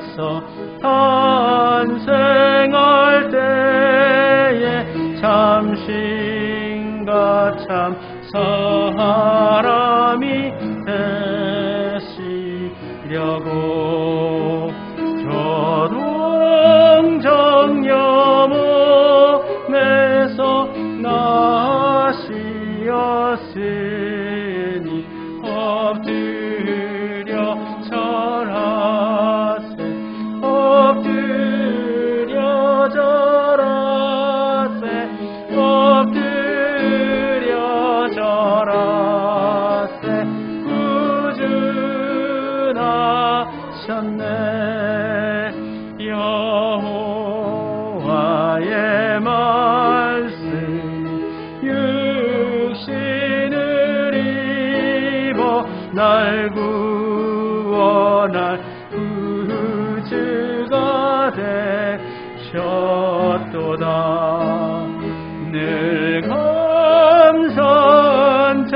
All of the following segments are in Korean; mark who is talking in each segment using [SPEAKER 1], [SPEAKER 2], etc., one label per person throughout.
[SPEAKER 1] 주께서 탄생할 때에 잠신과 참 사람이 되시려고 조동정녀 몸에서 나시었으니 엎드려 절하세 엎드려 절하세 엎드려 절하세 구준하셨네 여호와의 말씀 육신을 입어 날 구원할 구주가 되셨도다 늘 감사한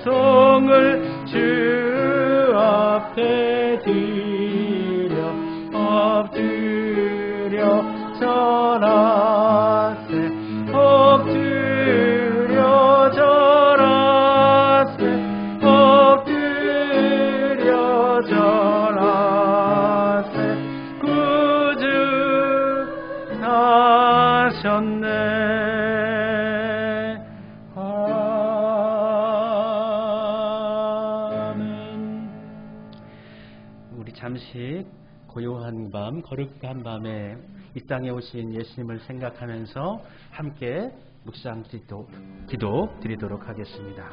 [SPEAKER 1] 찬송을 주 앞에 드려 엎드려 절하세 엎드려 절하세 엎드려 절하세 구주하셨네 아멘. 우리 잠시 고요한 밤 거룩한 밤에 이 땅에 오신 예수님을 생각하면서 함께 묵상 기도 드리도록 하겠습니다.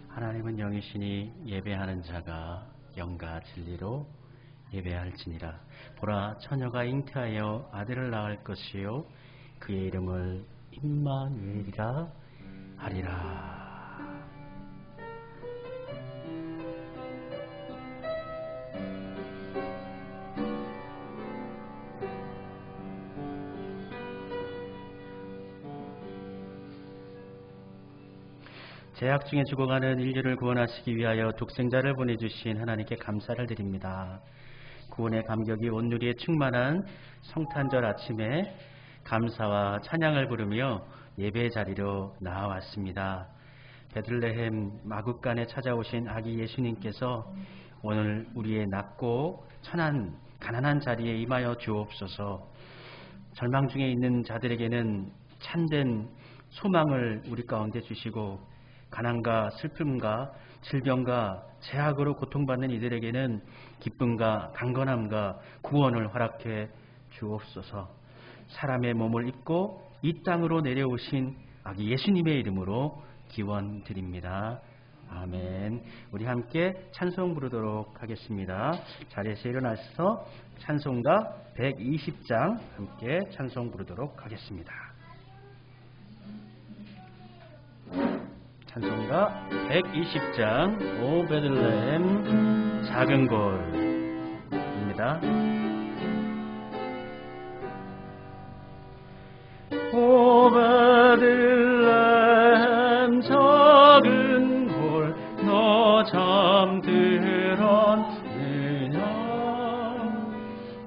[SPEAKER 1] 하나님은 영이시니 예배하는 자가 영과 진리로 예배할지니라. 보라, 처녀가 잉태하여 아들을 낳을 것이요 그의 이름을 임마누엘이라 하리라. 죄악 중에 죽어가는 인류를 구원하시기 위하여 독생자를 보내주신 하나님께 감사를 드립니다. 구원의 감격이 온누리에 충만한 성탄절 아침에 감사와 찬양을 부르며 예배 자리로 나와왔습니다. 베들레헴 마구간에 찾아오신 아기 예수님께서 오늘 우리의 낮고 천한 가난한 자리에 임하여 주옵소서. 절망 중에 있는 자들에게는 참된 소망을 우리 가운데 주시고 가난과 슬픔과 질병과 제약으로 고통받는 이들에게는 기쁨과 강건함과 구원을 허락해 주옵소서. 사람의 몸을 입고 이 땅으로 내려오신 아기 예수님의 이름으로 기원드립니다. 아멘. 우리 함께 찬송 부르도록 하겠습니다. 자리에서 일어나셔서 찬송가 120장 함께 찬송 부르도록 하겠습니다. 찬송가 120장 오 베들레헴 작은 골입니다. 오 베들레헴 작은 골 너 잠들었느냐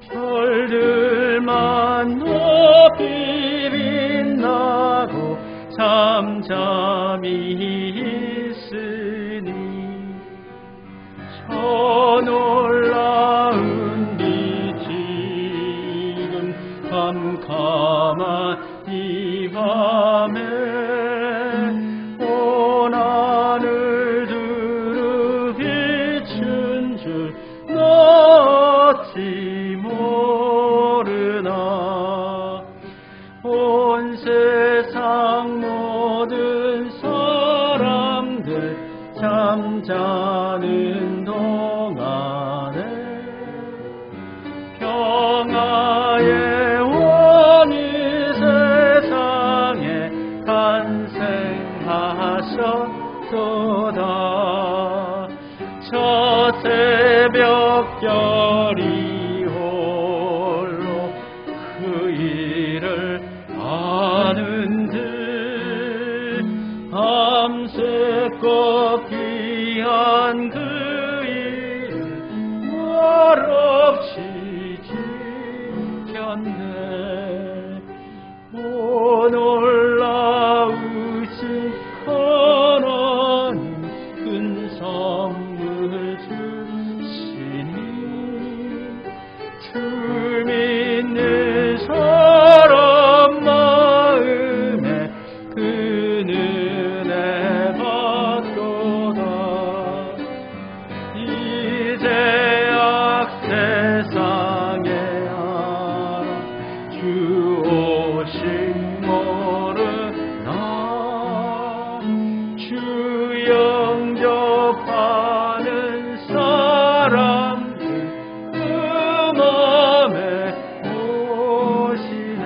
[SPEAKER 1] 별들만 높이 빛나고 잠잠히 있으니 저 놀라운 빛 지금 캄캄한 이 밤에 온 하늘 탄생하셨도다. 저 새벽별이 홀로 그 일을 아는 듯 밤새껏 귀한 그 일을 말없이 지켰네. 오 놀라우신 하나님 큰 선물 주시니 주 믿는 사람 마음에 그 은혜 받도다. 이제야 세상에 알아 주 오심 모르나. 주 영접하는 사람들 그 맘에 오시네.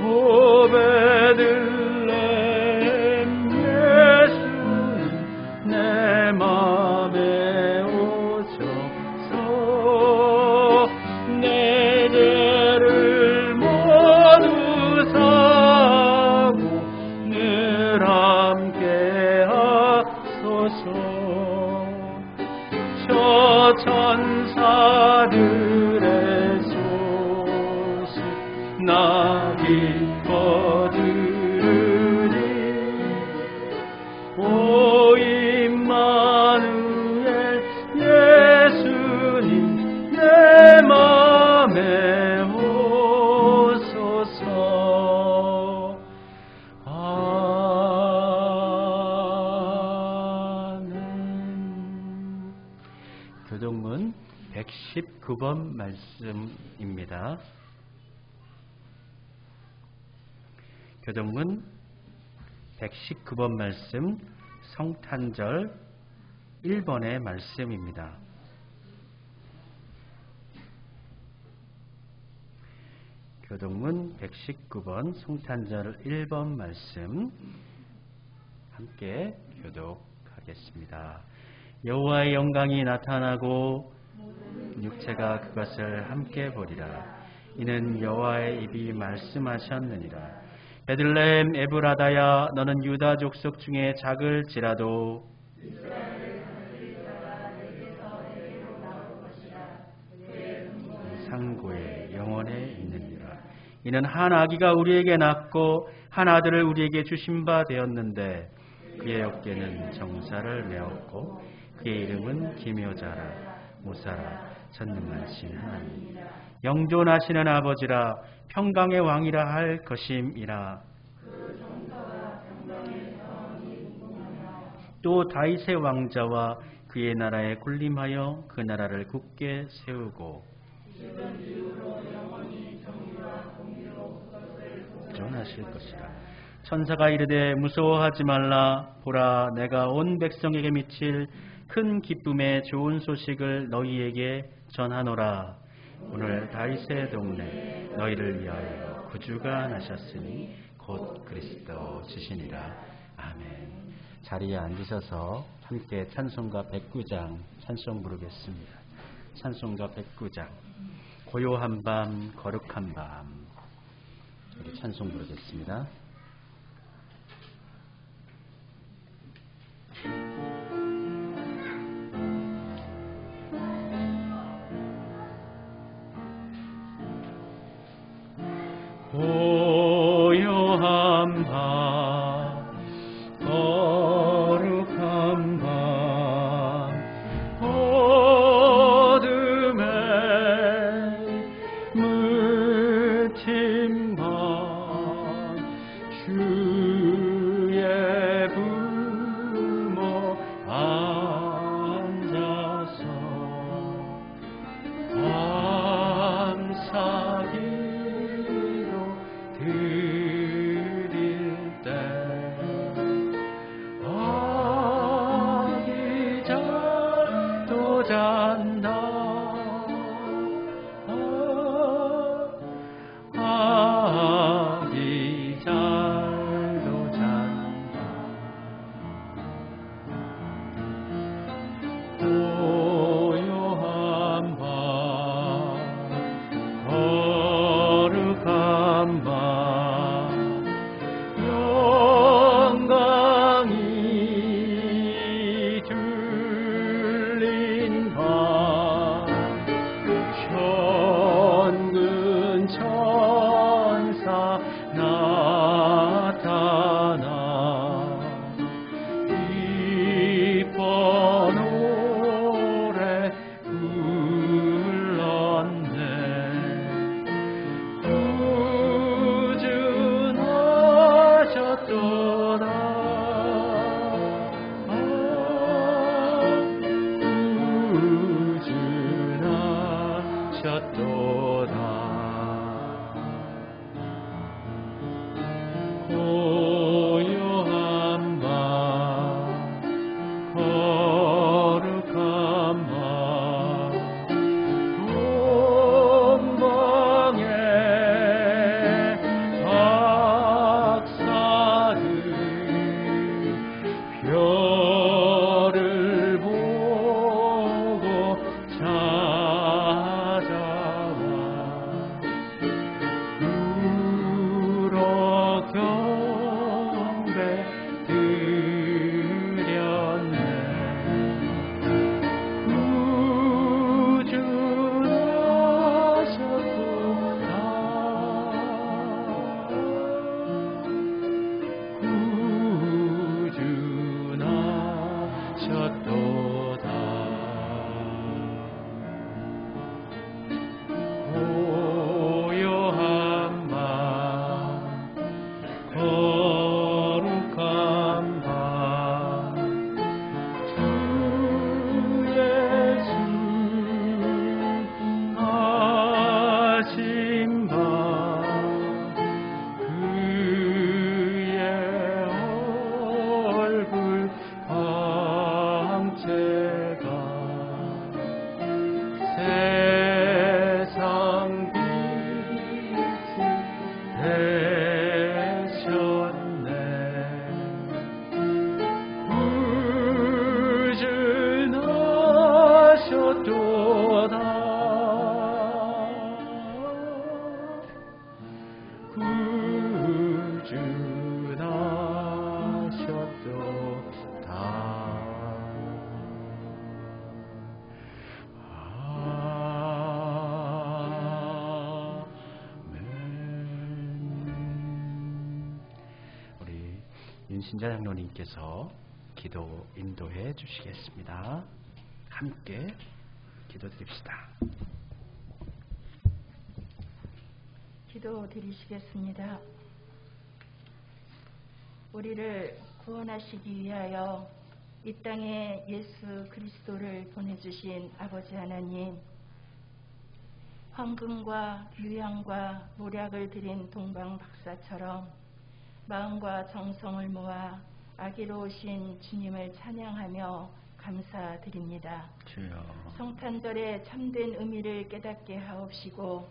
[SPEAKER 1] 오 베들레헴 예수님 내 맘에 오셔서 내 죄를 모두 사고 늘 함께 하소서. 저 천사들의 소식 나 기뻐 들으니 오 임마누엘 예수님 내 맘에 오소서. 아멘. 교동문 119번 말씀입니다. 교동문 119번 말씀 성탄절 1번의 말씀입니다. 교동문 119번 성탄절 1번 말씀 함께 교독하겠습니다. 여호와의 영광이 나타나고 육체가 그것을 함께 보리라. 이는 여호와의 입이 말씀하셨느니라. 베들레헴 에브라다야 너는 유다 족속 중에 작을지라도 상고에 영원에 있느니라. 이는 한 아기가 우리에게 낳고 한 아들을 우리에게 주신 바 되었는데 그의 어깨는 정사를 메었고 그의 이름은 기묘자라 모사라 전능하신 하나님 영존하시는 아버지라 평강의 왕이라 할 것임이라. 또 다윗의 왕자와 그의 나라에 군림하여 그 나라를 굳게 세우고 전하실 것이라. 천사가 이르되 무서워하지 말라. 보라 내가 온 백성에게 미칠 큰 기쁨의 좋은 소식을 너희에게 전하노라. 오늘 다윗의 동네 너희를 위하여 구주가 나셨으니 곧 그리스도 주시니라. 아멘. 자리에 앉으셔서 함께 찬송가 109장 찬송 부르겠습니다. 찬송가 109장 고요한 밤 거룩한 밤 우리 찬송 부르겠습니다. 고요한 밤 거룩한 밤 어둠에 물팀 밤 주의 부모 앉아서 감사기도 드릴 때 거룩한 밤 주 예수 하신 밤 그의 얼굴 광채가 세상 빛이 되셨네. 구준하셨도다. 윤신자 장로님께서 기도 인도해 주시겠습니다. 함께 기도드립시다.
[SPEAKER 2] 기도 드리시겠습니다. 우리를 구원하시기 위하여 이 땅에 예수 그리스도를 보내주신 아버지 하나님, 황금과 유향과 모략을 드린 동방 박사처럼 마음과 정성을 모아 아기로우신 주님을 찬양하며 감사드립니다.
[SPEAKER 1] 주여.
[SPEAKER 2] 성탄절의 참된 의미를 깨닫게 하옵시고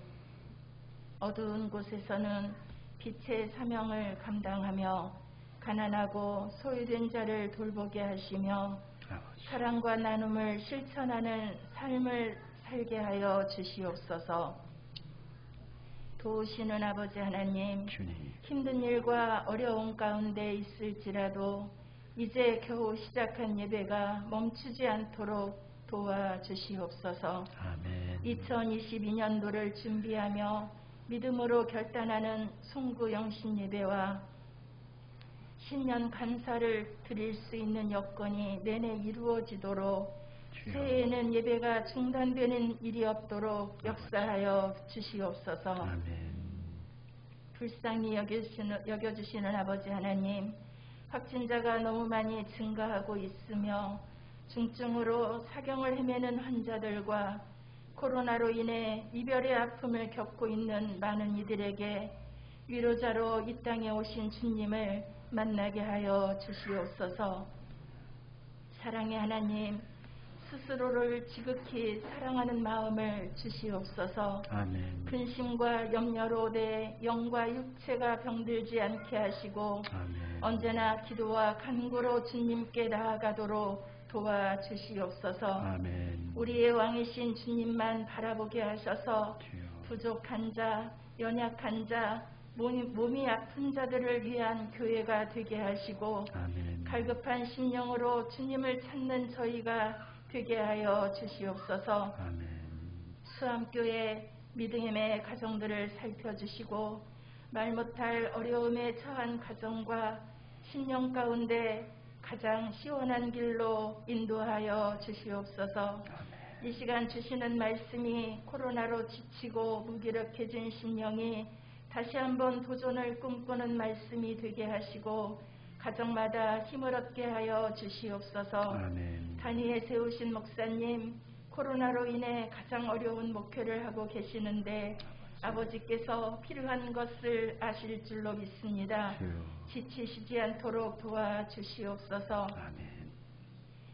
[SPEAKER 2] 어두운 곳에서는 빛의 사명을 감당하며 가난하고 소유된 자를 돌보게 하시며 사랑과 나눔을 실천하는 삶을 살게 하여 주시옵소서. 도우시는 아버지 하나님,
[SPEAKER 1] 주님.
[SPEAKER 2] 힘든 일과 어려움 가운데 있을지라도 이제 겨우 시작한 예배가 멈추지 않도록 도와주시옵소서.
[SPEAKER 1] 아멘.
[SPEAKER 2] 2022년도를 준비하며 믿음으로 결단하는 송구 영신 예배와 신년 감사를 드릴 수 있는 여건이 내내 이루어지도록 새해에는 예배가 중단되는 일이 없도록 역사하여 주시옵소서.
[SPEAKER 1] 아멘.
[SPEAKER 2] 불쌍히 여겨주시는 아버지 하나님, 확진자가 너무 많이 증가하고 있으며 중증으로 사경을 헤매는 환자들과 코로나로 인해 이별의 아픔을 겪고 있는 많은 이들에게 위로자로 이 땅에 오신 주님을 만나게 하여 주시옵소서. 사랑의 하나님, 스스로를 지극히 사랑하는 마음을 주시옵소서.
[SPEAKER 1] 아멘.
[SPEAKER 2] 근심과 염려로 내 영과 육체가 병들지 않게 하시고
[SPEAKER 1] 아멘.
[SPEAKER 2] 언제나 기도와 간구로 주님께 나아가도록 도와주시옵소서.
[SPEAKER 1] 아멘.
[SPEAKER 2] 우리의 왕이신 주님만 바라보게 하셔서
[SPEAKER 1] 주여.
[SPEAKER 2] 부족한 자, 연약한 자, 몸이 아픈 자들을 위한 교회가 되게 하시고
[SPEAKER 1] 아멘.
[SPEAKER 2] 갈급한 심령으로 주님을 찾는 저희가 되게 하여 주시옵소서.
[SPEAKER 1] 아멘.
[SPEAKER 2] 수암교회 믿음의 가정들을 살펴주시고 말 못할 어려움에 처한 가정과 심령 가운데 가장 시원한 길로 인도하여 주시옵소서. 이 시간 주시는 말씀이 코로나로 지치고 무기력해진 심령이 다시 한번 도전을 꿈꾸는 말씀이 되게 하시고 가정마다 힘을 얻게 하여 주시옵소서.
[SPEAKER 1] 아멘.
[SPEAKER 2] 단위에 세우신 목사님, 코로나로 인해 가장 어려운 목회를 하고 계시는데 아버지께서 필요한 것을 아실 줄로 믿습니다.
[SPEAKER 1] 주여.
[SPEAKER 2] 지치시지 않도록 도와주시옵소서.
[SPEAKER 1] 아멘.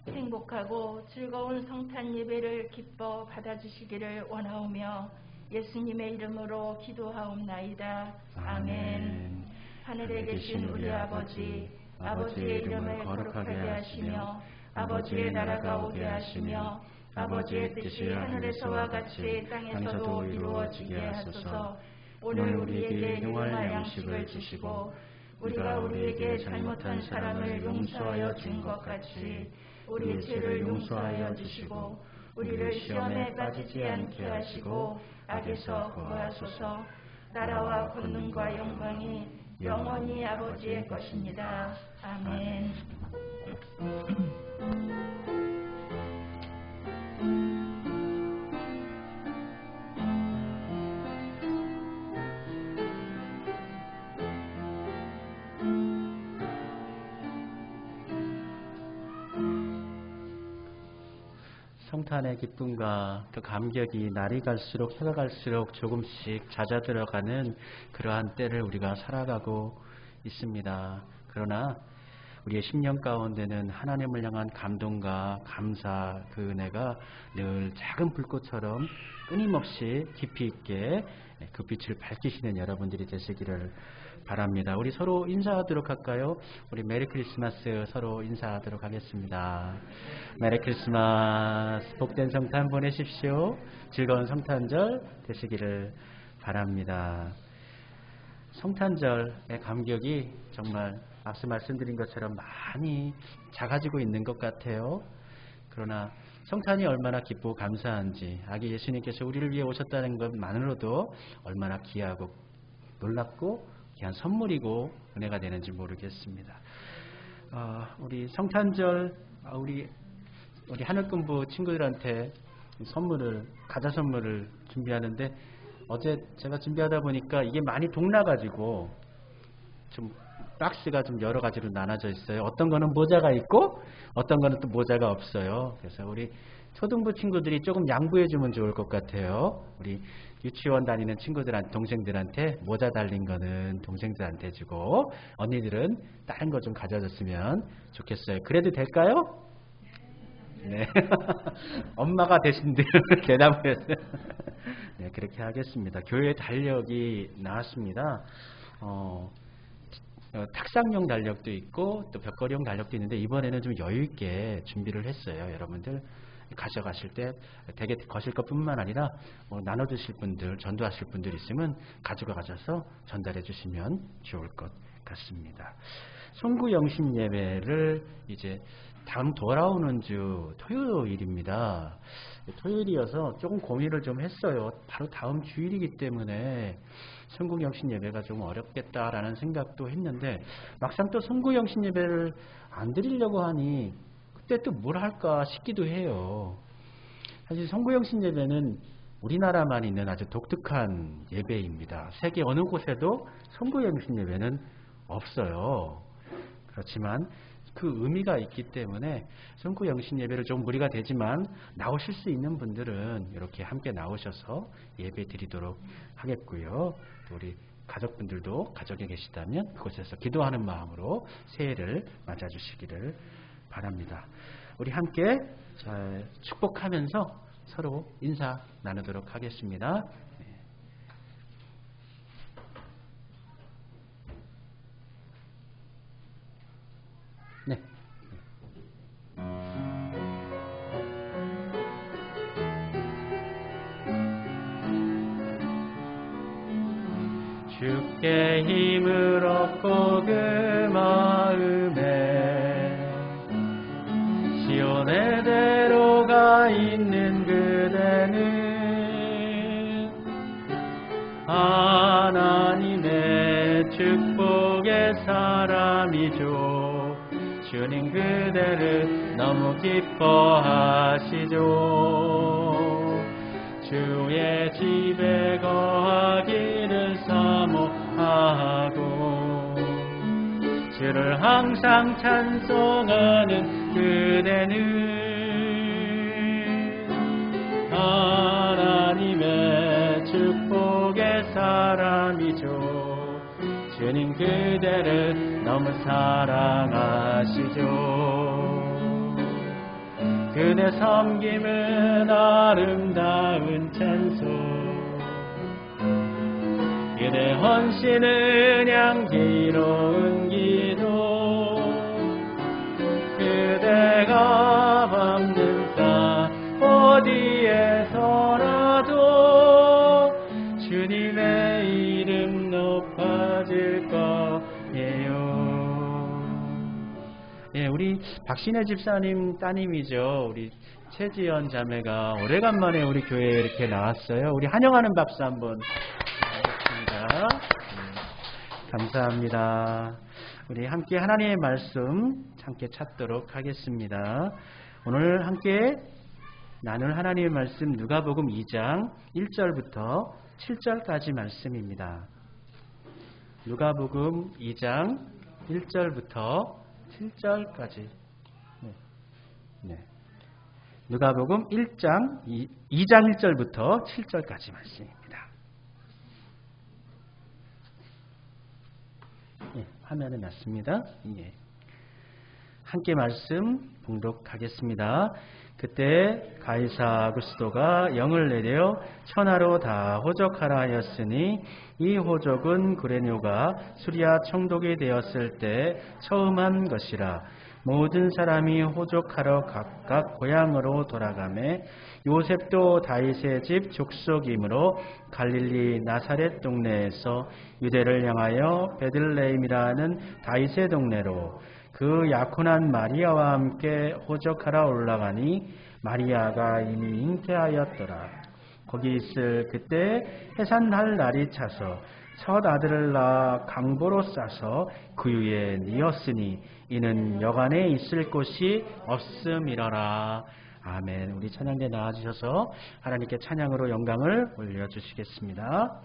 [SPEAKER 2] 행복하고 즐거운 성탄 예배를 기뻐 받아주시기를 원하오며 예수님의 이름으로 기도하옵나이다. 아멘. 하늘에 계신 우리 아버지, 아버지의 이름을 거룩하게 하시며 아버지의 나라가 오게 하시며 아버지의 뜻이 하늘에서와 같이 땅에서도 이루어지게 하소서. 오늘 우리에게 일용할 양식을 주시고 우리가 우리에게 잘못한 사람을 용서하여 준 것 같이 우리의 죄를 용서하여 주시고 우리를 시험에 빠지지 않게 하시고 악에서 구하소서. 나라와 권능과 영광이 영원히 아버지의 것입니다. 아멘.
[SPEAKER 1] 성탄의 기쁨과 그 감격이 날이 갈수록 해가 갈수록 조금씩 잦아들어가는 그러한 때를 우리가 살아가고 있습니다. 그러나 우리의 심령 가운데는 하나님을 향한 감동과 감사 그 은혜가 늘 작은 불꽃처럼 끊임없이 깊이 있게 그 빛을 밝히시는 여러분들이 되시기를 바랍니다. 우리 서로 인사하도록 할까요? 우리 메리 크리스마스 서로 인사하도록 하겠습니다. 메리 크리스마스, 복된 성탄 보내십시오. 즐거운 성탄절 되시기를 바랍니다. 성탄절의 감격이 정말 앞서 말씀드린 것처럼 많이 작아지고 있는 것 같아요. 그러나 성탄이 얼마나 기쁘고 감사한지, 아기 예수님께서 우리를 위해 오셨다는 것만으로도 얼마나 귀하고 놀랍고 귀한 선물이고 은혜가 되는지 모르겠습니다. 우리 성탄절 우리 하늘금부 친구들한테 과자 선물을 준비하는데, 어제 제가 준비하다 보니까 이게 많이 동나가지고 좀 박스가 좀 여러 가지로 나눠져 있어요. 어떤 거는 모자가 있고 어떤 거는 또 모자가 없어요. 그래서 우리 초등부 친구들이 조금 양보해 주면 좋을 것 같아요. 우리 유치원 다니는 친구들한테, 동생들한테 모자 달린 거는 동생들한테 주고, 언니들은 다른 거 좀 가져줬으면 좋겠어요. 그래도 될까요? 네. 엄마가 되신들 대답을 했어요. 네, 그렇게 하겠습니다. 교회 달력이 나왔습니다. 탁상용 달력도 있고 또 벽걸이용 달력도 있는데, 이번에는 좀 여유 있게 준비를 했어요. 여러분들 가져가실 때 되게 거실 것뿐만 아니라 나눠주실 분들, 전도하실 분들 있으면 가져가셔서 전달해 주시면 좋을 것 같습니다. 송구 영신 예배를 이제 다음 돌아오는 주 토요일입니다. 토요일이어서 조금 고민을 좀 했어요. 바로 다음 주일이기 때문에 송구영신 예배가 좀 어렵겠다라는 생각도 했는데, 막상 또 송구영신 예배를 안 드리려고 하니 그때 또 뭘 할까 싶기도 해요. 사실 송구영신 예배는 우리나라만 있는 아주 독특한 예배입니다. 세계 어느 곳에도 송구영신 예배는 없어요. 그렇지만 그 의미가 있기 때문에 송구영신 예배를 좀 무리가 되지만 나오실 수 있는 분들은 이렇게 함께 나오셔서 예배 드리도록 하겠고요. 또 우리 가족분들도 가족에 계시다면 그곳에서 기도하는 마음으로 새해를 맞아주시기를 바랍니다. 우리 함께 잘 축복하면서 서로 인사 나누도록 하겠습니다. 네. 주께 힘을 얻고 그 마음에 시온의 대로가 있는 그대는 하나님의 축복의 사람이죠. 주님 그대를 너무 기뻐하시죠. 주의 집에 거하기를 사모하고 주를 항상 찬송하는 그대는 하나님의 축복의 사람이죠. 주님 그대를 너무 사랑하시죠. 그대 섬김은 아름다운 찬송, 그대 헌신은 향기로운 기도, 그대가 밟는 땅 어디에서라도 주님의 이름 높아질 거예요. 예, 우리 박신혜 집사님 따님이죠. 우리 최지연 자매가 오래간만에 우리 교회에 이렇게 나왔어요. 우리 환영하는 박수 한번 하겠습니다. 감사합니다. 우리 함께 하나님의 말씀 함께 찾도록 하겠습니다. 오늘 함께 나눌 하나님의 말씀 누가복음 2장 1절부터 7절까지 말씀입니다. 누가복음 2장 1절부터 7절까지. 네. 누가복음 2장 1절부터 7절까지 말씀입니다. 예, 화면에 났습니다. 예. 함께 말씀 봉독하겠습니다. 그때 가이사 아구스도가 영을 내려 천하로 다 호적하라 하였으니 이 호적은 구레뇨가 수리아 총독이 되었을 때 처음 한 것이라. 모든 사람이 호족하러 각각 고향으로 돌아가매 요셉도 다윗의 집 족속이므로 갈릴리 나사렛 동네에서 유대를 향하여 베들레헴이라는 다윗의 동네로 그 약혼한 마리아와 함께 호적하러 올라가니 마리아가 이미 잉태하였더라. 거기 있을 그때 해산할 날이 차서 첫 아들을 낳아 강보로 싸서 구유에 뉘었으니 이는 여간에 있을 곳이 없음이러라. 아멘. 우리 찬양대 나와주셔서 하나님께 찬양으로 영광을 올려주시겠습니다.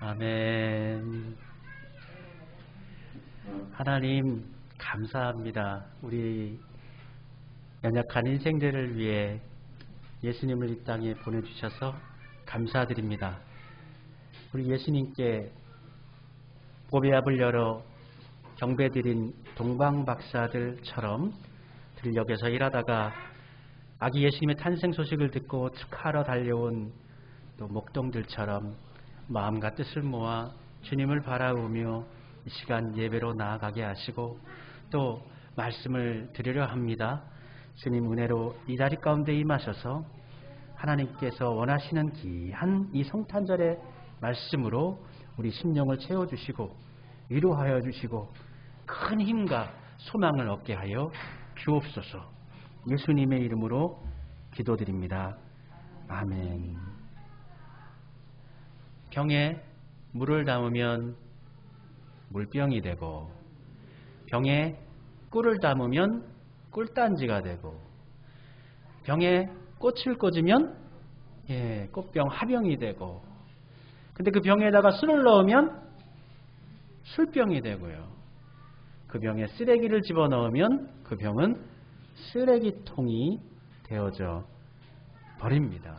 [SPEAKER 1] 아멘. 하나님 감사합니다. 우리 연약한 인생들을 위해 예수님을 이 땅에 보내주셔서 감사드립니다. 우리 예수님께 고배합을 열어 경배드린 동방박사들처럼 들녘에서 일하다가 아기 예수님의 탄생 소식을 듣고 축하하러 달려온 또 목동들처럼 마음과 뜻을 모아 주님을 바라보며 이 시간 예배로 나아가게 하시고 또 말씀을 드리려 합니다. 주님 은혜로 이 자리 가운데 임하셔서 하나님께서 원하시는 귀한 이 성탄절의 말씀으로 우리 심령을 채워주시고 위로하여 주시고 큰 힘과 소망을 얻게 하여 주옵소서. 예수님의 이름으로 기도드립니다. 아멘. 병에 물을 담으면 물병이 되고 병에 꿀을 담으면 꿀단지가 되고 병에 꽃을 꽂으면 꽃병 화병이 되고 근데 그 병에다가 술을 넣으면 술병이 되고요. 그 병에 쓰레기를 집어넣으면 그 병은 쓰레기통이 되어져 버립니다.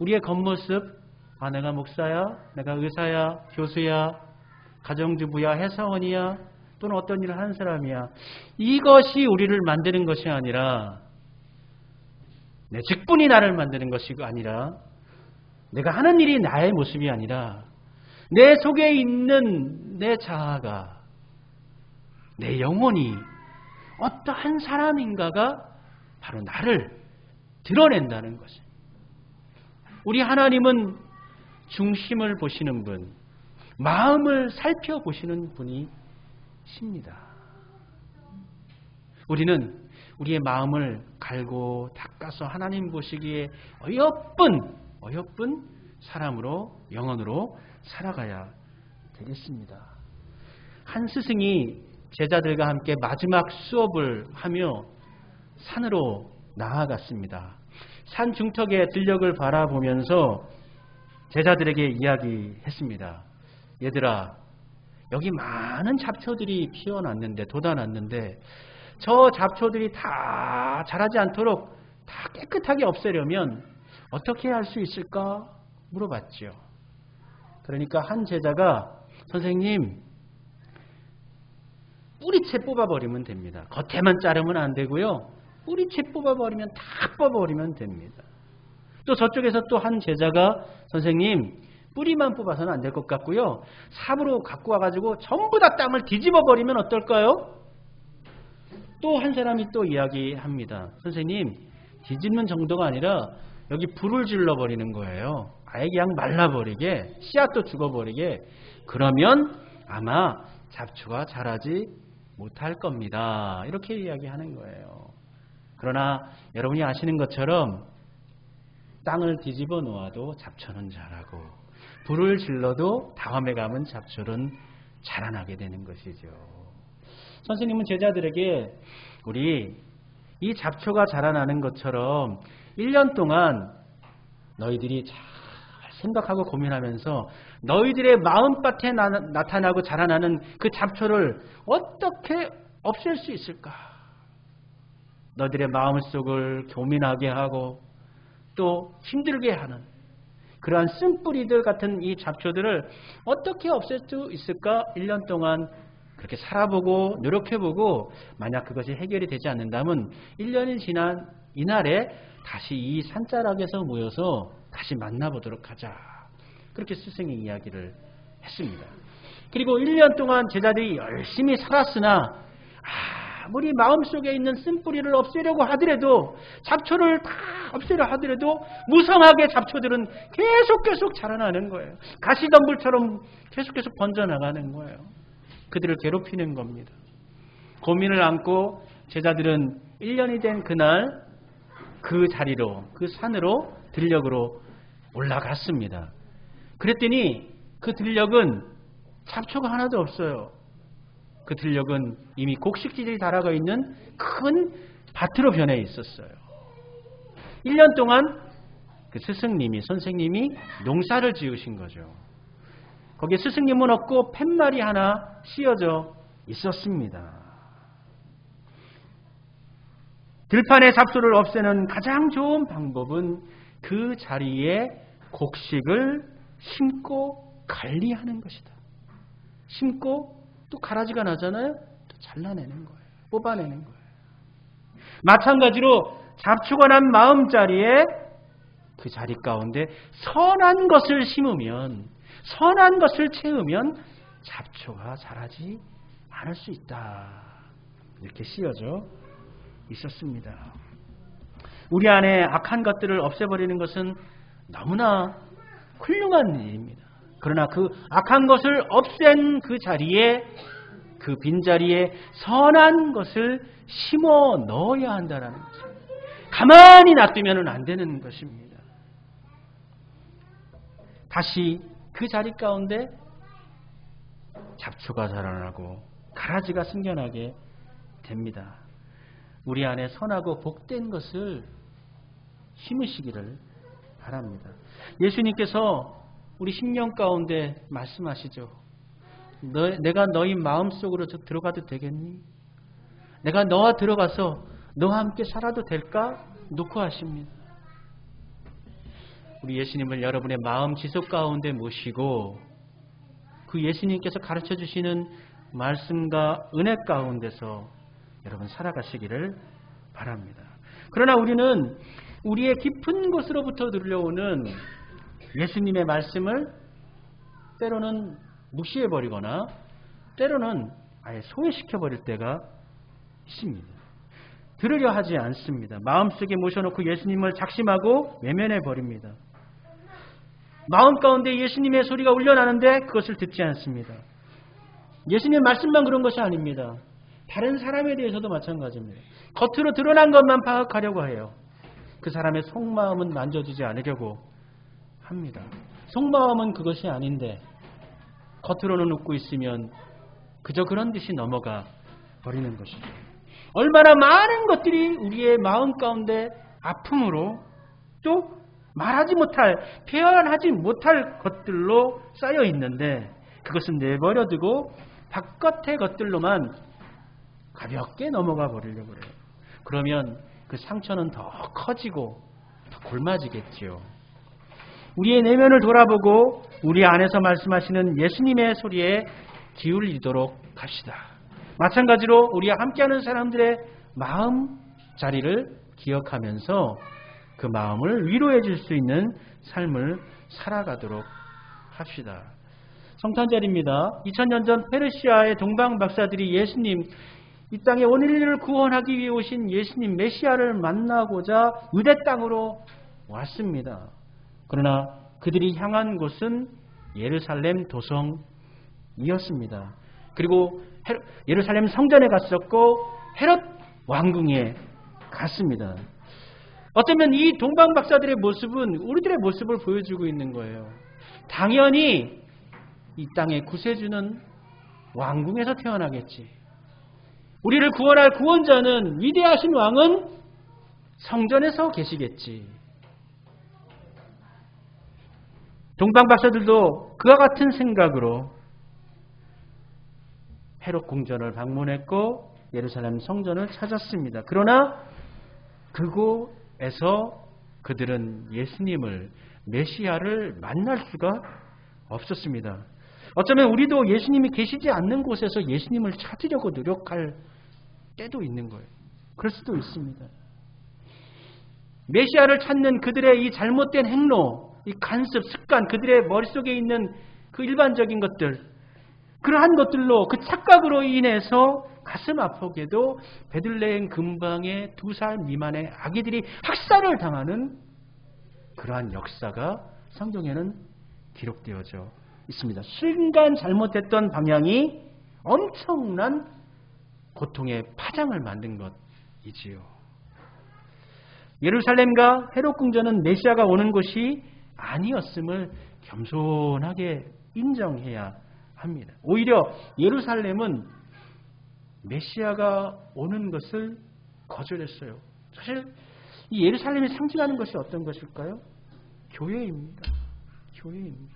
[SPEAKER 1] 우리의 겉모습, 내가 목사야, 내가 의사야, 교수야, 가정주부야, 회사원이야, 또는 어떤 일을 하는 사람이야. 이것이 우리를 만드는 것이 아니라 내 직분이 나를 만드는 것이 아니라 내가 하는 일이 나의 모습이 아니라 내 속에 있는 내 자아가 내 영혼이 어떠한 사람인가가 바로 나를 드러낸다는 것입니다. 우리 하나님은 중심을 보시는 분, 마음을 살펴보시는 분이십니다. 우리는 우리의 마음을 갈고 닦아서 하나님 보시기에 어여쁜 사람으로, 영혼으로 살아가야 되겠습니다. 한 스승이 제자들과 함께 마지막 수업을 하며 산으로 나아갔습니다. 산 중턱의 들녘을 바라보면서 제자들에게 이야기했습니다. 얘들아, 여기 많은 잡초들이 피어났는데, 돋아났는데 저 잡초들이 다 자라지 않도록 다 깨끗하게 없애려면 어떻게 할 수 있을까? 물어봤죠. 그러니까 한 제자가 선생님, 뿌리채 뽑아버리면 됩니다. 겉에만 자르면 안 되고요. 뿌리채 뽑아버리면 다 뽑아버리면 됩니다. 또 저쪽에서 또 한 제자가 선생님, 뿌리만 뽑아서는 안 될 것 같고요. 삽으로 갖고 와가지고 전부 다 땅을 뒤집어버리면 어떨까요? 또 한 사람이 또 이야기합니다. 선생님, 뒤집는 정도가 아니라 여기 불을 질러버리는 거예요. 아예 그냥 말라버리게, 씨앗도 죽어버리게. 그러면 아마 잡초가 자라지 못할 겁니다. 이렇게 이야기하는 거예요. 그러나 여러분이 아시는 것처럼 땅을 뒤집어 놓아도 잡초는 자라고, 불을 질러도 다음에 가면 잡초는 자라나게 되는 것이죠. 선생님은 제자들에게 우리 이 잡초가 자라나는 것처럼 1년 동안 너희들이 잘 생각하고 고민하면서 너희들의 마음밭에 나타나고 자라나는 그 잡초를 어떻게 없앨 수 있을까? 너희들의 마음속을 고민하게 하고 또 힘들게 하는 그러한 쓴뿌리들 같은 이 잡초들을 어떻게 없앨 수 있을까? 1년 동안 그렇게 살아보고 노력해보고 만약 그것이 해결이 되지 않는다면 1년이 지난 이날에 다시 이 산자락에서 모여서 다시 만나보도록 하자. 그렇게 스승이 이야기를 했습니다. 그리고 1년 동안 제자들이 열심히 살았으나 아무리 마음속에 있는 쓴뿌리를 없애려고 하더라도, 잡초를 다 없애려 하더라도 무성하게 잡초들은 계속 자라나는 거예요. 가시덤불처럼 계속 번져나가는 거예요. 그들을 괴롭히는 겁니다. 고민을 안고 제자들은 1년이 된 그날 그 자리로, 그 산으로, 들녘으로 올라갔습니다. 그랬더니 그 들녘은 잡초가 하나도 없어요. 그 들녘은 이미 곡식지들이 자라고 있는 큰 밭으로 변해 있었어요. 1년 동안 그 스승님이, 선생님이 농사를 지으신 거죠. 거기에 스승님은 없고 팻말이 하나 씌어져 있었습니다. 들판의 잡초를 없애는 가장 좋은 방법은 그 자리에 곡식을 심고 관리하는 것이다. 심고 또 가라지가 나잖아요. 또 잘라내는 거예요. 뽑아내는 거예요. 마찬가지로 잡초가 난 마음자리에 그 자리 가운데 선한 것을 심으면, 선한 것을 채우면 잡초가 자라지 않을 수 있다. 이렇게 씌어져 있었습니다. 우리 안에 악한 것들을 없애버리는 것은 너무나 훌륭한 일입니다. 그러나 그 악한 것을 없앤 그 자리에, 그 빈자리에 선한 것을 심어 넣어야 한다는 것입니다. 가만히 놔두면 안 되는 것입니다. 다시 그 자리 가운데 잡초가 자라나고 가라지가 생겨나게 됩니다. 우리 안에 선하고 복된 것을 심으시기를 바랍니다. 예수님께서 우리 심령 가운데 말씀하시죠. 내가 너희 마음속으로 들어가도 되겠니? 내가 너와 들어가서 너와 함께 살아도 될까? 놓고 하십니다. 우리 예수님을 여러분의 마음 지속 가운데 모시고 그 예수님께서 가르쳐 주시는 말씀과 은혜 가운데서 여러분 살아가시기를 바랍니다. 그러나 우리는 우리의 깊은 곳으로부터 들려오는 예수님의 말씀을 때로는 무시해버리거나 때로는 아예 소외시켜버릴 때가 있습니다. 들으려 하지 않습니다. 마음속에 모셔놓고 예수님을 작심하고 외면해버립니다. 마음 가운데 예수님의 소리가 울려나는데 그것을 듣지 않습니다. 예수님의 말씀만 그런 것이 아닙니다. 다른 사람에 대해서도 마찬가지입니다. 겉으로 드러난 것만 파악하려고 해요. 그 사람의 속마음은 만져주지 않으려고 합니다. 속마음은 그것이 아닌데 겉으로는 웃고 있으면 그저 그런 듯이 넘어가 버리는 것이죠. 얼마나 많은 것들이 우리의 마음 가운데 아픔으로 또 말하지 못할, 표현하지 못할 것들로 쌓여 있는데 그것은 내버려두고 바깥의 것들로만 가볍게 넘어가 버리려고 그래요. 그러면 그 상처는 더 커지고 더 골마지겠지요. 우리의 내면을 돌아보고 우리 안에서 말씀하시는 예수님의 소리에 기울이도록 합시다. 마찬가지로 우리와 함께하는 사람들의 마음 자리를 기억하면서 그 마음을 위로해 줄 수 있는 삶을 살아가도록 합시다. 성탄절입니다. 2000년 전 페르시아의 동방 박사들이 예수님, 이 땅에 온 인류를 구원하기 위해 오신 예수님 메시아를 만나고자 유대 땅으로 왔습니다. 그러나 그들이 향한 곳은 예루살렘 도성이었습니다. 그리고 예루살렘 성전에 갔었고 헤롯 왕궁에 갔습니다. 어쩌면 이 동방 박사들의 모습은 우리들의 모습을 보여주고 있는 거예요. 당연히 이 땅의 구세주는 왕궁에서 태어나겠지. 우리를 구원할 구원자는, 위대하신 왕은 성전에서 계시겠지. 동방 박사들도 그와 같은 생각으로 헤롯 궁전을 방문했고 예루살렘 성전을 찾았습니다. 그러나 그곳에서 그들은 예수님을, 메시아를 만날 수가 없었습니다. 어쩌면 우리도 예수님이 계시지 않는 곳에서 예수님을 찾으려고 노력할 때도 있는 거예요. 그럴 수도 있습니다. 메시아를 찾는 그들의 이 잘못된 행로, 이 간습, 습관, 그들의 머릿속에 있는 그 일반적인 것들, 그러한 것들로, 그 착각으로 인해서 가슴 아프게도 베들레헴 근방의 2살 미만의 아기들이 학살을 당하는 그러한 역사가 성경에는 기록되어져 있습니다. 순간 잘못했던 방향이 엄청난 고통의 파장을 만든 것이지요. 예루살렘과 헤롯 궁전은 메시아가 오는 곳이 아니었음을 겸손하게 인정해야 합니다. 오히려 예루살렘은 메시아가 오는 것을 거절했어요. 사실 이 예루살렘이 상징하는 것이 어떤 것일까요? 교회입니다. 교회입니다.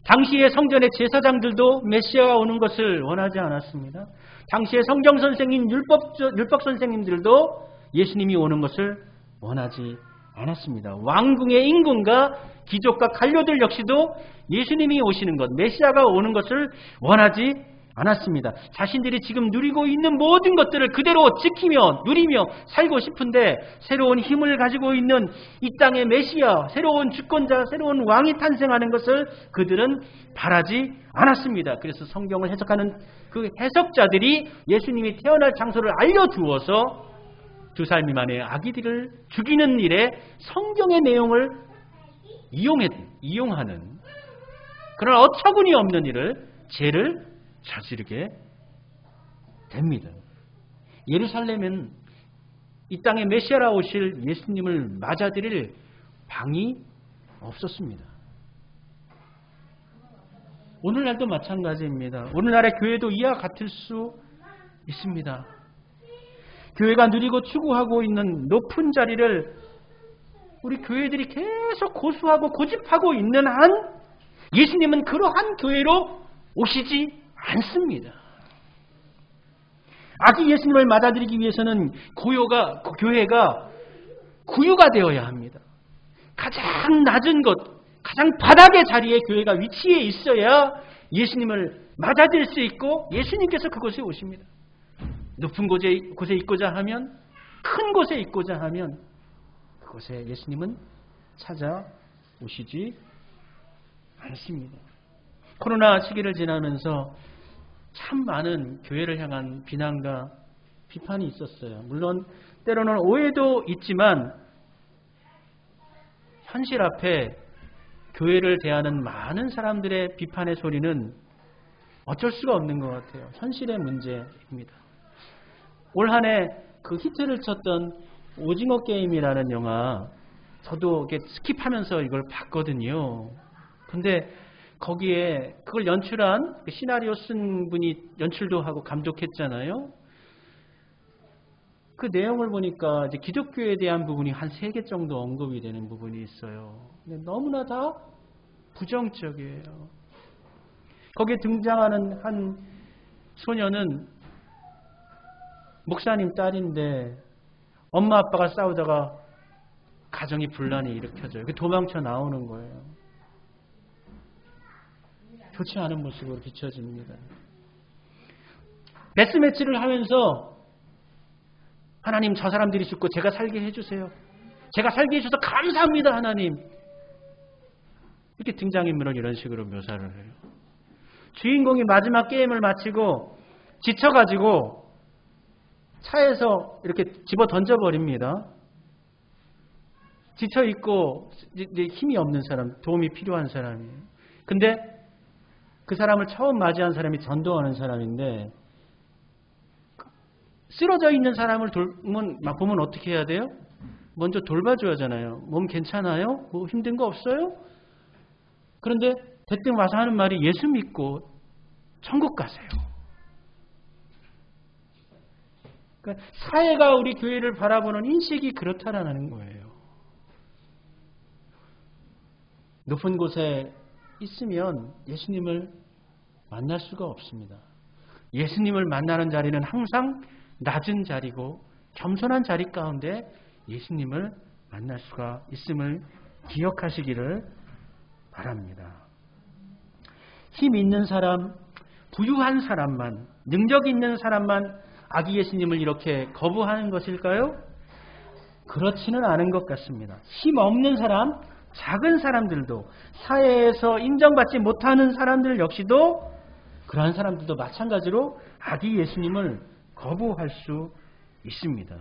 [SPEAKER 1] 당시의 성전의 제사장들도 메시아가 오는 것을 원하지 않았습니다. 당시의 성경 선생님, 율법 선생님들도 예수님이 오는 것을 원하지 않았습니다. 왕궁의 임금과 귀족과 관료들 역시도 예수님이 오시는 것, 메시아가 오는 것을 원하지 않았습니다. 자신들이 지금 누리고 있는 모든 것들을 그대로 지키며 누리며 살고 싶은데 새로운 힘을 가지고 있는 이 땅의 메시아, 새로운 주권자, 새로운 왕이 탄생하는 것을 그들은 바라지 않았습니다. 그래서 성경을 해석하는 그 해석자들이 예수님이 태어날 장소를 알려두어서 2살 미만의 아기들을 죽이는 일에 성경의 내용을 이용하는 그런 어처구니 없는 죄를 저지르게 됩니다. 예루살렘은 이 땅에 메시아라 오실 예수님을 맞아들일 방이 없었습니다. 오늘날도 마찬가지입니다. 오늘날의 교회도 이와 같을 수 있습니다. 교회가 누리고 추구하고 있는 높은 자리를 우리 교회들이 계속 고수하고 고집하고 있는 한 예수님은 그러한 교회로 오시지 않습니다. 아기 예수님을 맞아들이기 위해서는 교회가 구유가 되어야 합니다. 가장 낮은 곳, 가장 바닥의 자리에 교회가 위치해 있어야 예수님을 맞아들일 수 있고 예수님께서 그곳에 오십니다. 높은 곳에 있고자 하면, 큰 곳에 있고자 하면 그곳에 예수님은 찾아오시지 않습니다. 코로나 시기를 지나면서 참 많은 교회를 향한 비난과 비판이 있었어요. 물론 때로는 오해도 있지만 현실 앞에 교회를 대하는 많은 사람들의 비판의 소리는 어쩔 수가 없는 것 같아요. 현실의 문제입니다. 올 한 해 그 히트를 쳤던 오징어 게임이라는 영화, 저도 이렇게 스킵하면서 이걸 봤거든요. 근데 거기에 그걸 연출한 시나리오 쓴 분이 연출도 하고 감독했잖아요. 그 내용을 보니까 이제 기독교에 대한 부분이 한 3개 정도 언급이 되는 부분이 있어요. 근데 너무나 다 부정적이에요. 거기에 등장하는 한 소녀는 목사님 딸인데 엄마 아빠가 싸우다가 가정이 분란이 일으켜져요. 도망쳐 나오는 거예요. 좋지 않은 모습으로 비춰집니다. 데스매치를 하면서 하나님, 저 사람들이 죽고 제가 살게 해주세요. 제가 살게 해주셔서 감사합니다, 하나님. 이렇게 등장인물을 이런 식으로 묘사를 해요. 주인공이 마지막 게임을 마치고 지쳐가지고 차에서 이렇게 집어 던져버립니다. 지쳐있고 이제 힘이 없는 사람, 도움이 필요한 사람이에요. 근데 그 사람을 처음 맞이한 사람이 전도하는 사람인데, 쓰러져 있는 사람을 보면 어떻게 해야 돼요? 먼저 돌봐줘야 하잖아요. 몸 괜찮아요? 뭐 힘든 거 없어요? 그런데 대뜸 와서 하는 말이 예수 믿고 천국 가세요. 그러니까 사회가 우리 교회를 바라보는 인식이 그렇다라는 거예요. 높은 곳에 있으면 예수님을 만날 수가 없습니다. 예수님을 만나는 자리는 항상 낮은 자리고 겸손한 자리 가운데 예수님을 만날 수가 있음을 기억하시기를 바랍니다. 힘 있는 사람, 부유한 사람만, 능력 있는 사람만 아기 예수님을 이렇게 거부하는 것일까요? 그렇지는 않은 것 같습니다. 힘 없는 사람, 작은 사람들도, 사회에서 인정받지 못하는 사람들 역시도, 그러한 사람들도 마찬가지로 아기 예수님을 거부할 수 있습니다.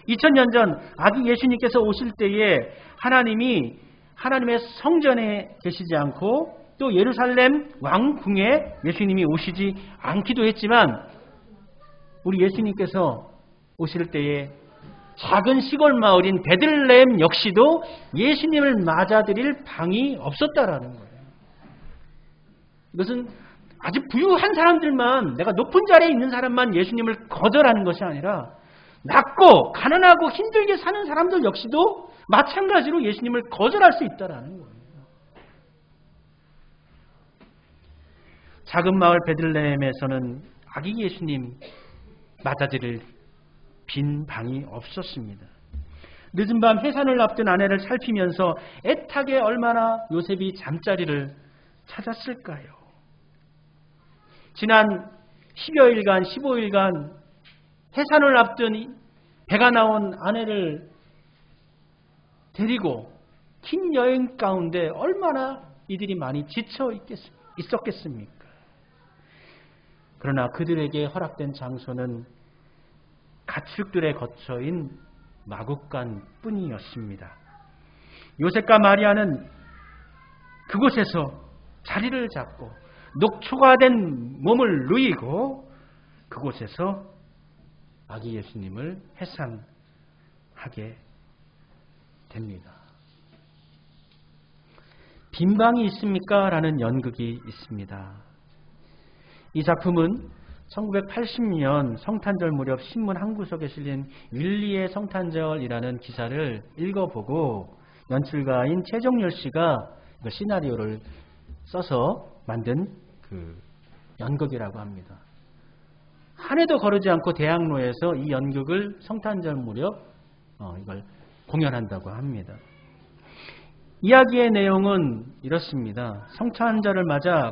[SPEAKER 1] 2000년 전 아기 예수님께서 오실 때에 하나님이 하나님의 성전에 계시지 않고 또 예루살렘 왕궁에 예수님이 오시지 않기도 했지만, 우리 예수님께서 오실 때에 작은 시골 마을인 베들레헴 역시도 예수님을 맞아들일 방이 없었다라는 거예요. 이것은 아주 부유한 사람들만, 내가 높은 자리에 있는 사람만 예수님을 거절하는 것이 아니라 낮고 가난하고 힘들게 사는 사람들 역시도 마찬가지로 예수님을 거절할 수 있다라는 거예요. 작은 마을 베들레헴에서는 아기 예수님 맞아들일 빈 방이 없었습니다. 늦은 밤 해산을 앞둔 아내를 살피면서 애타게 얼마나 요셉이 잠자리를 찾았을까요? 지난 10여일간, 15일간 해산을 앞둔 배가 나온 아내를 데리고 긴 여행 가운데 얼마나 이들이 많이 지쳐 있었겠습니까? 그러나 그들에게 허락된 장소는 가축들의 거처인 마구간 뿐이었습니다. 요셉과 마리아는 그곳에서 자리를 잡고 녹초가 된 몸을 누이고 그곳에서 아기 예수님을 해산하게 됩니다. 빈방이 있습니까? 라는 연극이 있습니다. 이 작품은 1980년 성탄절 무렵 신문 한 구석에 실린 윌리의 성탄절이라는 기사를 읽어보고 연출가인 최정열 씨가 시나리오를 써서 만든 그 연극이라고 합니다. 한 해도 거르지 않고 대학로에서 이 연극을 성탄절 무렵 이걸 공연한다고 합니다. 이야기의 내용은 이렇습니다. 성탄절을 맞아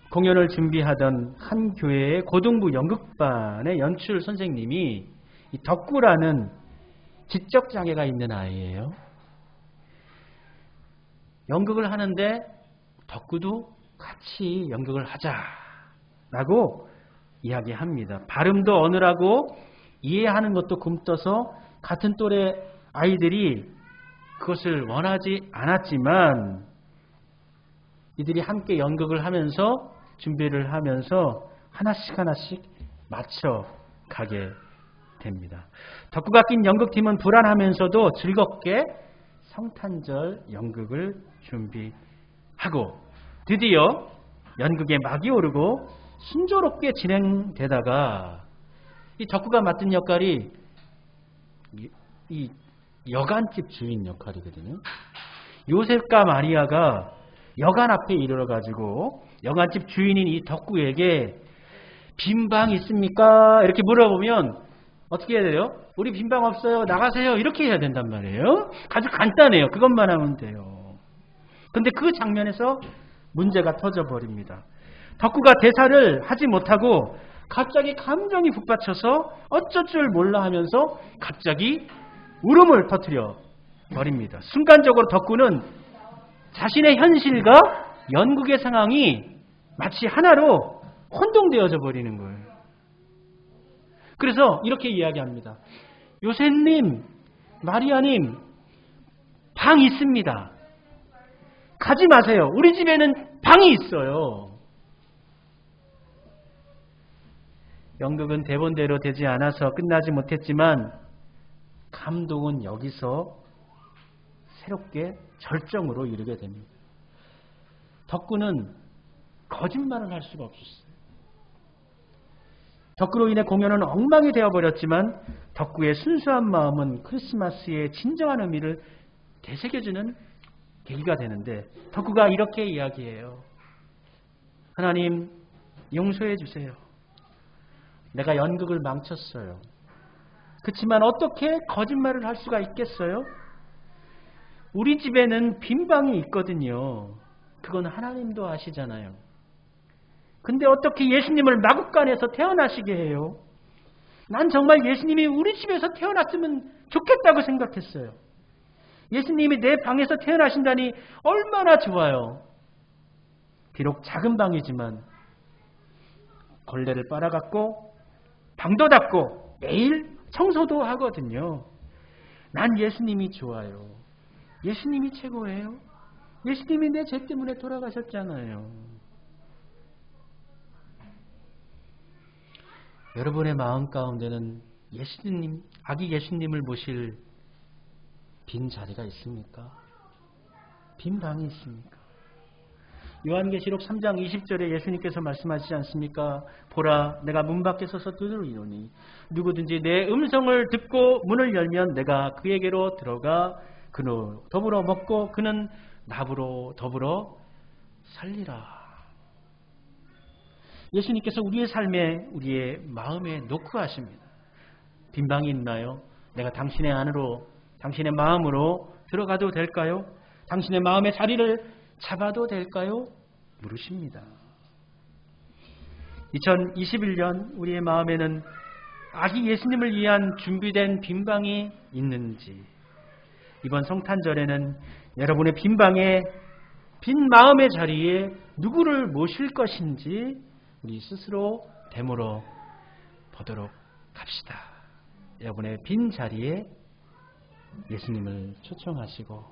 [SPEAKER 1] 공연을 준비하던 한 교회의 고등부 연극반의 연출 선생님이 이 덕구라는 지적장애가 있는 아이예요. 연극을 하는데 덕구도 같이 연극을 하자라고 이야기합니다. 발음도 어눌하고 이해하는 것도 굼떠서 같은 또래 아이들이 그것을 원하지 않았지만 이들이 함께 연극을 하면서 준비를 하면서 하나씩 맞춰 가게 됩니다. 덕구가 낀 연극팀은 불안하면서도 즐겁게 성탄절 연극을 준비하고 드디어 연극에 막이 오르고 순조롭게 진행되다가 이 덕구가 맡은 역할이 이 여간집 주인 역할이거든요. 요셉과 마리아가 여간 앞에 이르러가지고 여간집 주인인 이 덕구에게 빈방 있습니까? 이렇게 물어보면 어떻게 해야 돼요? 우리 빈방 없어요. 나가세요. 이렇게 해야 된단 말이에요. 아주 간단해요. 그것만 하면 돼요. 근데 그 장면에서 문제가 터져버립니다. 덕구가 대사를 하지 못하고 갑자기 감정이 북받쳐서 어쩔 줄 몰라 하면서 갑자기 울음을 터뜨려 버립니다. 순간적으로 덕구는 자신의 현실과 연극의 상황이 마치 하나로 혼동되어져 버리는 거예요. 그래서 이렇게 이야기합니다. 요셉님, 마리아님, 방 있습니다. 가지 마세요. 우리 집에는 방이 있어요. 연극은 대본대로 되지 않아서 끝나지 못했지만 감독은 여기서 새롭게 절정으로 이르게 됩니다. 덕구는 거짓말을 할 수가 없었어요. 덕구로 인해 공연은 엉망이 되어버렸지만 덕구의 순수한 마음은 크리스마스의 진정한 의미를 되새겨주는 계기가 되는데 덕구가 이렇게 이야기해요. 하나님 용서해 주세요. 내가 연극을 망쳤어요. 그렇지만 어떻게 거짓말을 할 수가 있겠어요? 우리 집에는 빈방이 있거든요. 그건 하나님도 아시잖아요. 근데 어떻게 예수님을 마국간에서 태어나시게 해요? 난 정말 예수님이 우리 집에서 태어났으면 좋겠다고 생각했어요. 예수님이 내 방에서 태어나신다니 얼마나 좋아요. 비록 작은 방이지만 걸레를 빨아갖고 방도 닦고 매일 청소도 하거든요. 난 예수님이 좋아요. 예수님이 최고예요. 예수님이 내 죄 때문에 돌아가셨잖아요. 여러분의 마음 가운데는 예수님, 아기 예수님을 모실 빈 자리가 있습니까? 빈 방이 있습니까? 요한계시록 3장 20절에 예수님께서 말씀하시지 않습니까? 보라, 내가 문 밖에 서서 두드리노니 누구든지 내 음성을 듣고 문을 열면 내가 그에게로 들어가 그로 더불어 먹고 그는 나로 더불어 살리라. 예수님께서 우리의 삶에 우리의 마음에 놓고 하십니다. 빈방이 있나요? 내가 당신의 안으로 당신의 마음으로 들어가도 될까요? 당신의 마음의 자리를 잡아도 될까요? 물으십니다. 2021년 우리의 마음에는 아기 예수님을 위한 준비된 빈방이 있는지, 이번 성탄절에는 여러분의 빈방에, 빈 마음의 자리에 누구를 모실 것인지 우리 스스로 되물어 보도록 합시다. 여러분의 빈 자리에 예수님을 초청하시고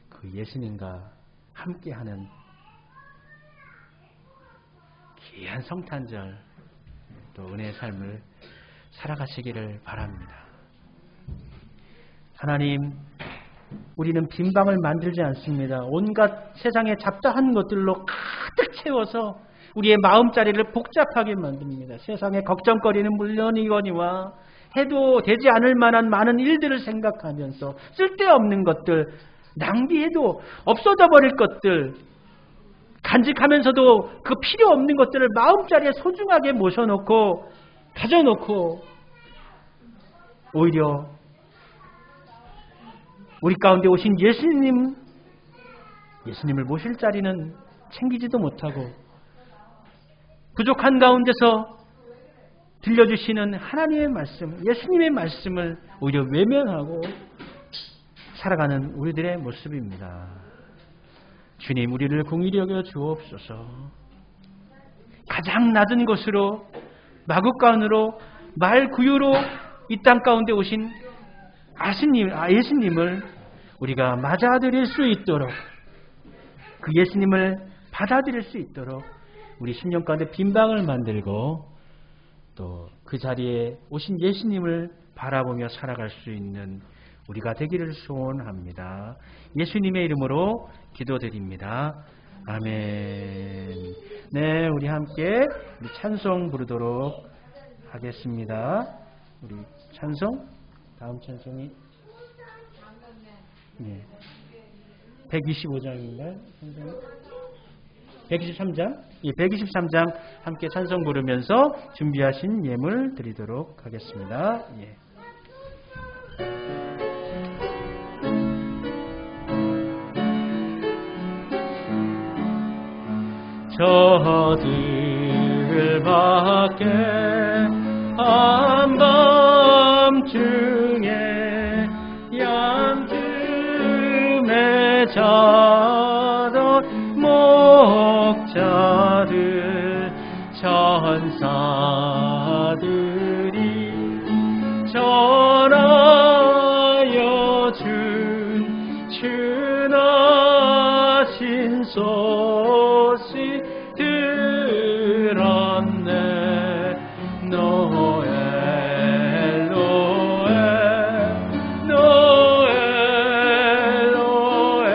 [SPEAKER 1] 그 예수님과 함께하는 귀한 성탄절 또 은혜의 삶을 살아가시기를 바랍니다. 하나님, 우리는 빈방을 만들지 않습니다. 온갖 세상의 잡다한 것들로 가득 채워서 우리의 마음자리를 복잡하게 만듭니다. 세상의 걱정거리는 물론이거니와 해도 되지 않을 만한 많은 일들을 생각하면서 쓸데없는 것들, 낭비해도 없어져 버릴 것들, 간직하면서도 그 필요 없는 것들을 마음자리에 소중하게 모셔놓고 가져놓고 오히려 우리 가운데 오신 예수님을 모실 자리는 챙기지도 못하고 부족한 가운데서 들려주시는 하나님의 말씀, 예수님의 말씀을 오히려 외면하고 살아가는 우리들의 모습입니다. 주님, 우리를 긍휼히 여겨 주옵소서. 가장 낮은 곳으로, 마국간으로, 말구유로 이 땅 가운데 오신 예수님을 우리가 맞아들일 수 있도록, 그 예수님을 받아들일 수 있도록 우리 심령 가운데 빈방을 만들고 또 그 자리에 오신 예수님을 바라보며 살아갈 수 있는 우리가 되기를 소원합니다. 예수님의 이름으로 기도드립니다. 아멘. 네, 우리 함께 우리 찬송 부르도록 하겠습니다. 우리 찬송, 다음 찬송이 125장인가요? 123장? 123장 함께 찬송 부르면서 준비하신 예물 드리도록 하겠습니다. 저들 밖에 한밤중에 양쯤에 자던 목자들 천사들이 전하여 준하신 소식 들었네. 노엘 노엘 노엘 노엘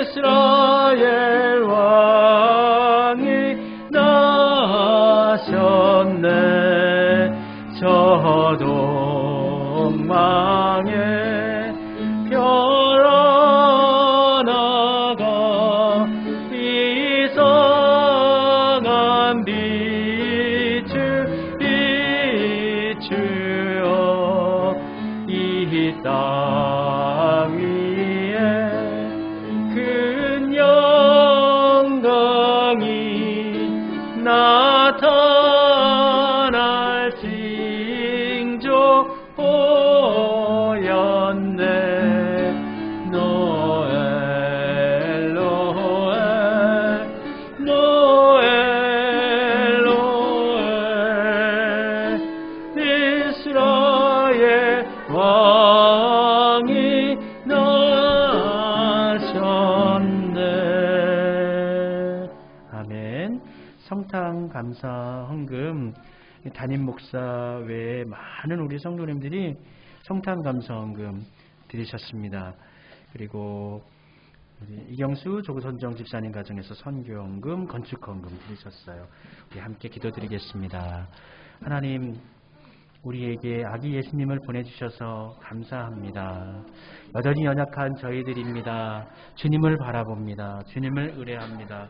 [SPEAKER 1] 이스라엘 왕이 나셨네. 저동망에 별 하나가 이상한 비추어 이 땅 위에 큰 영광이 나타날 징조 보였네. 노엘 노엘 노엘 노엘 이스라엘 왕이 나셨네. 아멘. 성탄 감사 헌금 담임 목사 외에 많은 우리 성도님들이 성탄 감사 헌금 드리셨습니다. 그리고 우리 이경수 조선정 집사님 가정에서 선교헌금, 건축헌금 드리셨어요. 우리 함께 기도드리겠습니다. 하나님, 우리에게 아기 예수님을 보내주셔서 감사합니다. 여전히 연약한 저희들입니다. 주님을 바라봅니다. 주님을 의뢰합니다.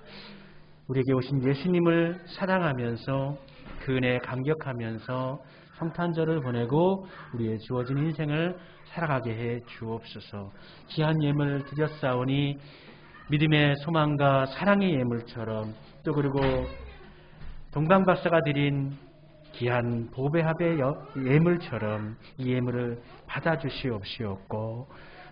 [SPEAKER 1] 우리에게 오신 예수님을 사랑하면서 그 은혜에 감격하면서 성탄절을 보내고 우리의 주어진 인생을 살아가게 해 주옵소서. 귀한 예물 드렸사오니 믿음의 소망과 사랑의 예물처럼, 또 그리고 동방박사가 드린 귀한 보배합의 예물처럼 이 예물을 받아주시옵시옵고,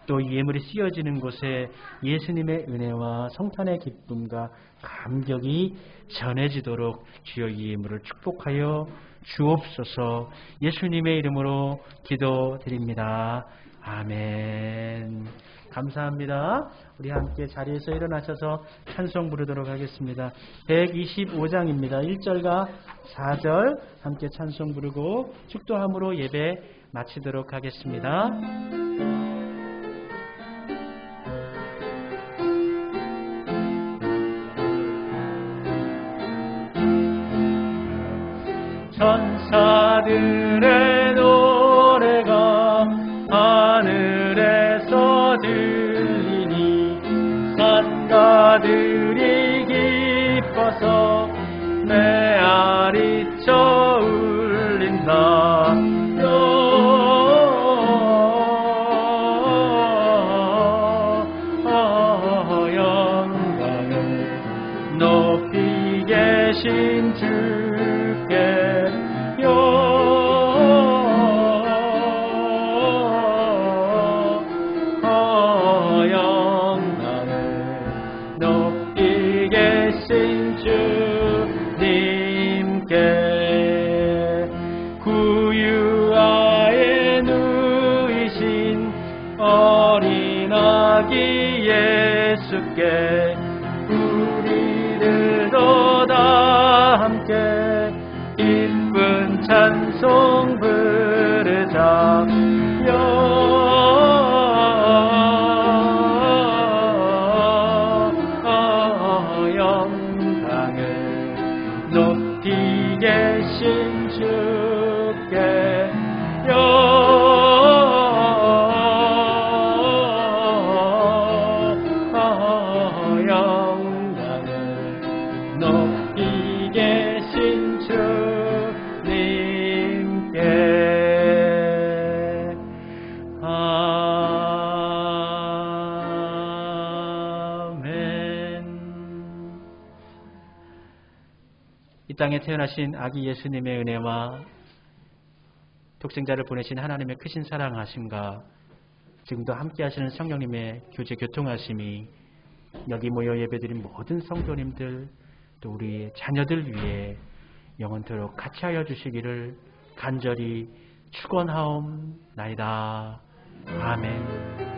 [SPEAKER 1] 또 이 예물이 쓰여지는 곳에 예수님의 은혜와 성탄의 기쁨과 감격이 전해지도록 주여 이 예물을 축복하여 주옵소서. 예수님의 이름으로 기도드립니다. 아멘. 감사합니다. 우리 함께 자리에서 일어나셔서 찬송 부르도록 하겠습니다. 125장입니다. 1절과 4절 함께 찬송 부르고 축도함으로 예배 마치도록 하겠습니다. 천사들의 노래가 하늘에서 들리니 산가들이 기뻐서 메아리쳐 울린다. 아기 예수께 우리들도 다 함께 기쁜 찬송 부르자. 영광을 높이 계신 주께 영광을 높이 계신 주님께 아멘. 이 땅에 태어나신 아기 예수님의 은혜와 독생자를 보내신 하나님의 크신 사랑하심과 지금도 함께 하시는 성령님의 교제 교통하심이 여기 모여 예배드린 모든 성도님들 또 우리 자녀들 위해 영원토록 같이 하여 주시기를 간절히 축원하옵나이다. 아멘.